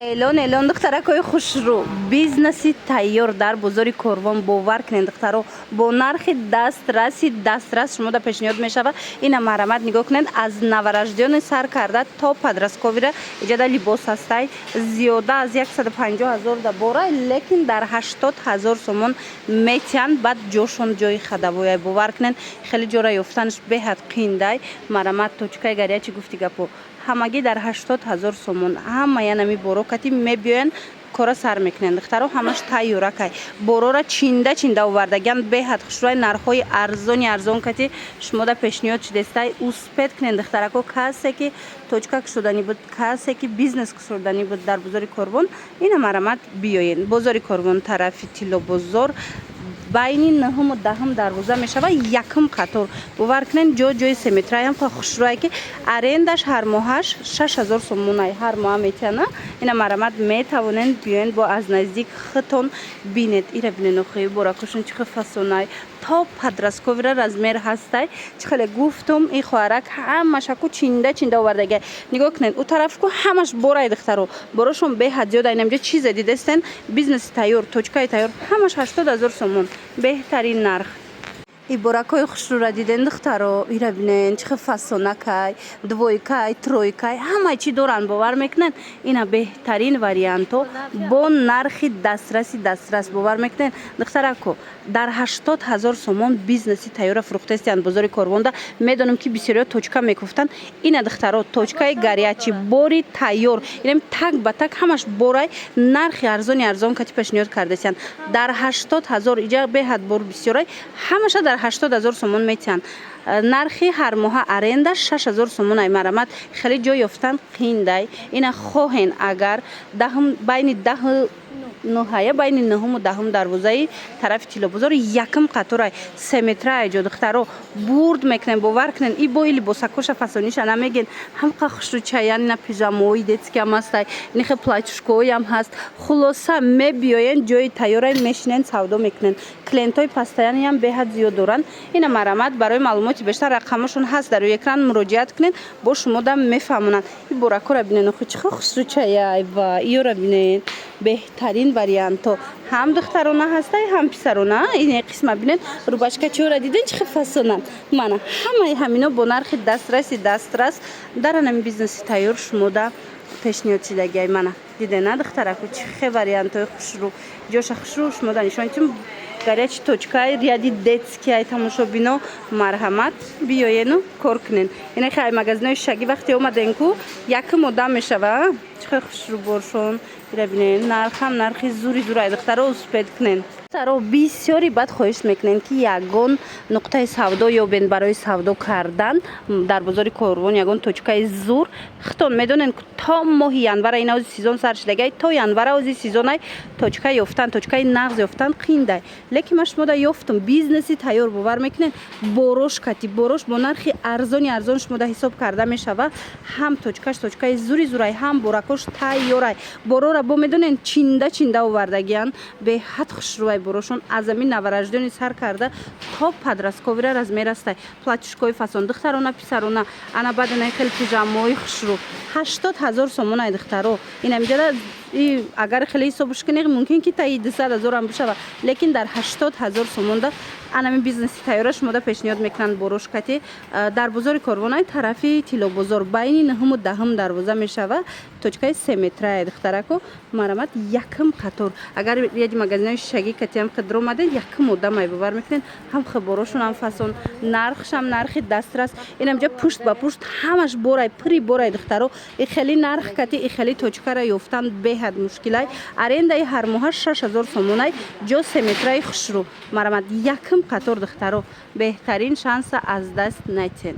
Элон духтаракои хушрӯ бизнеси тайёр дар бозори Корвон бовар кунед духтаро бо нархи дастрас шумода пешниҳод мешавад. Ина марамат нигоҳ кунед аз навараждёни сар карда то падрасковира иҷада либос ҳастай зиёда аз 150 000 да борай лекин дар 80 000 сомон метиҳанд. Баъд ҷошон ҷои хадавояй бовар кунед хеле ҷора ёфтанаш беҳад қииндай марамат точкаи гариячи гуфти гапо ҳамагӣ дар 80 000 сомон ҳама янами боро кати мебиёянд кора сар мекунанд духтаро ҳамаш тайёракай борора чинда овардагиянд беҳад хушрӯй нархҳои арзон кати шумода пешниҳод шудестай успед кунед духтарако касе ки точка кушоданӣ буд касе ки бизнес кушоданӣ буд дар бозори Корвон ина марамат биёед. Бозори Корвон тарафи Тиллобозор байни 9 10 дарвоза мешавад якм қатор бовар кунед ҷои 3 метраям хушрӯе ки арендаш ҳар моҳаш 6000 сомонай ҳар моҳа метиҳана. Ина марамат метавонед биёед бо аз наздик хитон бинед. Ира бинед охи боракушун чихе фасонай то падрасковира размер ҳастай чихеле гуфтум и хоҳарак ҳамашаку чинда овардагия нигоҳ кунед у тарафку ҳамаш борай духтаро борошон беҳад зиёда. Инамҷа чизе дидестен бизнеси тайёр точкаи тайёр ҳамаш 80 000 сомон беҳтарин нарх. Иборакои хушрӯра диден духтаро ира бинед чихе фасонакай двойкай тройкай ҳамаи чӣ доранд бовар мекунанд. Ина беҳтарин варианто бо нархи дастрас бовар мекунанд духтарако дар 80 000 сомон бизнеси тайёра фурӯхтестиянд бозори Корвонда медонам ки бисёриё точка мекуфтанд. Ина духтаро точкаи гариячи бори тайёр инам так ба так ҳамаш борай нархи арзон кати пешниҳод кардесиянд дар 80 000 иҷа беҳад бор бисёрай ҳамаша дар 80 000 сомон метиҳанд. Нархи ҳар моҳа аренда 6000 сомонай марамат хеле ҷой ёфтан қииндай. Ина хоҳен агар байни 10 ноҳая байни 9 10 дарвозаи тарафи Тиллобозор якм қаторай 3 метрае ҷо духтаро бурд мекунем бовар кунен и бои либосакоша фасониша намеген ҳамқа хушрӯчаян ина пижамои детскиам ҳастай инихе платюшкоям ҳаст хулоса мебиёен ҷои тайёрай мешинен савдо мекунен клиентои пастаяниам беҳад зиёд доранд. Ина марамат барои маълумоти бештар рақамашон ҳаст дар рӯи экран муроҷиат кунед бо шумода мефаҳмонанд. Иборакора бинед охи чихе хушрӯчаяй ва иёра бинед беҳтарин варианто ҳам духтарона ҳастай ҳам писарона. ин қисма бинед рубашкачиёра диден чихе фасона мана ҳамаи ҳамино бо нархи дастрас дар анами бизнеси тайёр шумода пешниҳод шудагиай мана дидена духтараку чихе вариантои хушрӯ ҷоша хушрӯ шумода нишон дитум гарячи точкаи ряди детскиай тамошобино марҳамат биёену кор кунен. ина хай магазинои шагӣ вақте омаден ку якм одам мешава чихе хушрӯ боршон ира бинен нархам нархи зурай духтаро успед кунен. таро бисёри бад хоҳиш мекунем ки ягон нуқтаи савдо ёбен барои савдо кардан дар бозори Корвон ягон точкаи зур хитон медонен то моҳи январа ина ози сезон сар шудагай то январа ози сезонай точка ёфтан точкаи нағз ёфтан қииндай лекин ма шумода ёфтум бизнеси тайёр бовар мекунен борош кати борош бо нархи арзон шумода ҳисоб карда мешава ҳам точкаш точкаи зурай ҳам боракош тайёрай борора бо медонен чинда овардагиян беҳад хушрӯай борошон аз ами навараждёни сар карда то падрасковира размер ҳастай платюшкои фасон духтарона писарона ана баъд ина хеле пижамои хушрӯ 80 000 сомонай духтаро инамҷада агар хеле ҳисобш кунӣ мумкин ки таи 200 000 ам бишава лекин дар 80 000 сомонда анами бизнеси тайёра шумода пешниҳод мекунанд борош кати дар бозори Корвонай тарафи Тиллобозор байни 9 10 дарвоза мешава точкаи 3 метрае духтарако марамат якм қатор агар яди магазинои шагӣ катиам қидр омаде якм одамай бовар мекунен ҳам хиборошон ҳам фасон нархшам нархи дастрас инамҷа пушт ба пушт ҳамаш борай пири борай духтаро и хели нарх кати и хели точкара ёфтан беҳад мушкилай арендаи ҳар моҳа 6000 сомонай ҷо 3 метраи хушрӯ марамат якм қатор духтаро беҳтарин шанса аз даст натен.